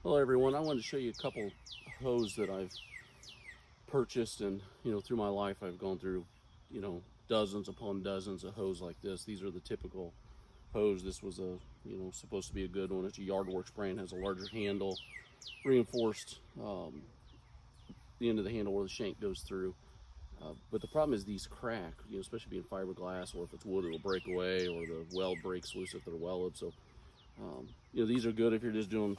Hello everyone, I wanted to show you a couple hoes that I've purchased, and through my life I've gone through dozens upon dozens of hoes like this. These are the typical hose. This was a supposed to be a good one. It's a Yardworks brand, has a larger handle, reinforced the end of the handle where the shank goes through. But the problem is these crack, especially being fiberglass, or if it's wood it'll break away, or the weld breaks loose if they're welded. So these are good if you're just doing,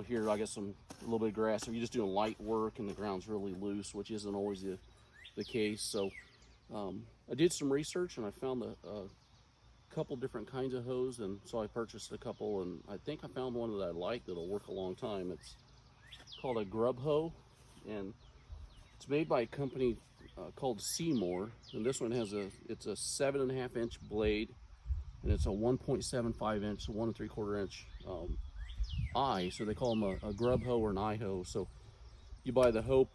here I got a little bit of grass. If you're just doing light work and the ground's really loose, which isn't always the case. So I did some research and I found a couple different kinds of hose, and so I purchased a couple, and I think I found one that I like that'll work a long time. It's called a Grub Hoe, and it's made by a company called Seymour, and this one it's a 7.5 inch blade, and it's a 1.75 inch, 1 3/4 inch eye. So they call them a grub hoe or an eye hoe. So you buy the hoe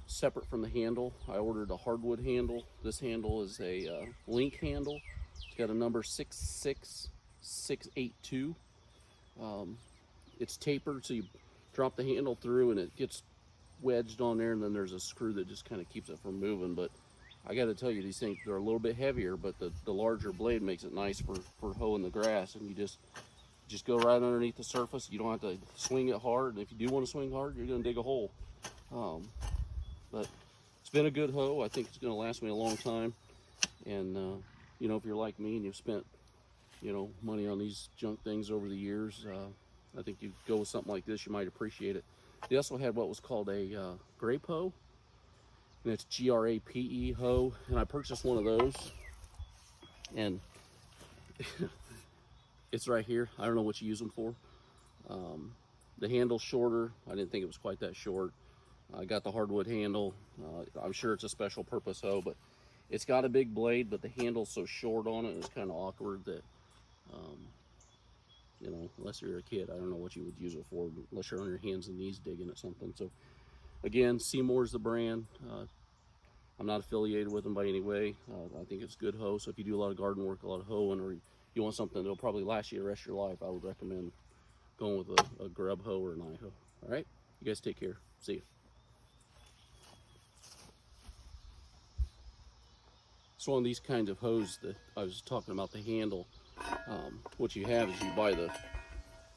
separate from the handle. I ordered a hardwood handle. This handle is a link handle. It's got a number 66682. It's tapered, so you drop the handle through and it gets wedged on there, and then there's a screw that just kind of keeps it from moving. But I got to tell you, these things, they're a little bit heavier, but the larger blade makes it nice for hoeing the grass. And you just go right underneath the surface. You don't have to swing it hard, and if you do want to swing hard, you're going to dig a hole. But it's been a good hoe. I think it's going to last me a long time. And if you're like me and you've spent money on these junk things over the years, I think you go with something like this, you might appreciate it. They also had what was called a Grape hoe, and it's Grape hoe, and I purchased one of those, and it's right here. I don't know what you use them for. The handle's shorter. I didn't think it was quite that short. I got the hardwood handle. I'm sure it's a special purpose hoe, but it's got a big blade, but the handle's so short on it, it's kind of awkward that, unless you're a kid, I don't know what you would use it for, unless you're on your hands and knees digging at something. So again, Seymour's the brand. I'm not affiliated with them by any way. I think it's good hoe. So if you do a lot of garden work, a lot of hoeing, or you want something that'll probably last you the rest of your life, I would recommend going with a grub hoe or an eye hoe. All right, you guys take care. See you. So on these kinds of hose that I was talking about, the handle, what you have is you buy the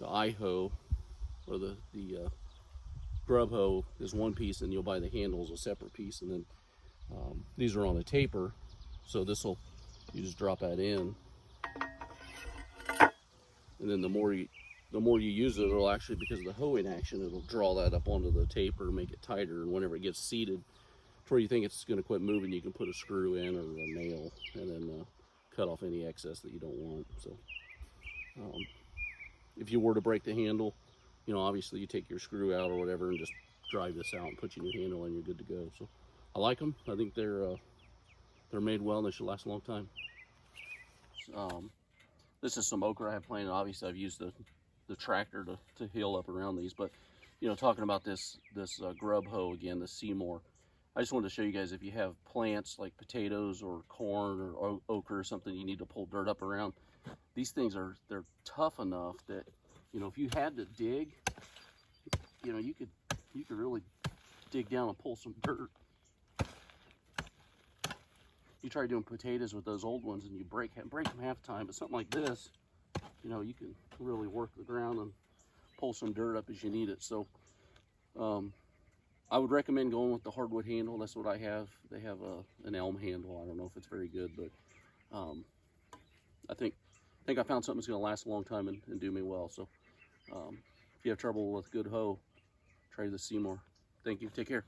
eye hoe, or the grub hoe is one piece, and you'll buy the handle as a separate piece. And then these are on a taper, so you just drop that in, and then the more you use it, it'll actually, because of the hoeing action, it'll draw that up onto the taper, make it tighter, and whenever it gets seated to where you think it's going to quit moving, you can put a screw in or a nail, and then cut off any excess that you don't want. So if you were to break the handle, obviously you take your screw out or whatever and just drive this out and put your new handle and you're good to go. So I like them. I think they're made well, and they should last a long time. This is some okra I have planted. Obviously I've used the tractor to hill up around these, but talking about this grub hoe again, the Seymour, I just wanted to show you guys, if you have plants like potatoes or corn or okra or something you need to pull dirt up around, these things they're tough enough that if you had to dig, you could really dig down and pull some dirt. You try doing potatoes with those old ones and you break them half the time, but something like this, you can really work the ground and pull some dirt up as you need it. So I would recommend going with the hardwood handle. That's what I have. They have an elm handle. I don't know if it's very good, but I think I found something that's going to last a long time and do me well. So if you have trouble with good hoe, try the Seymour. Thank you. Take care.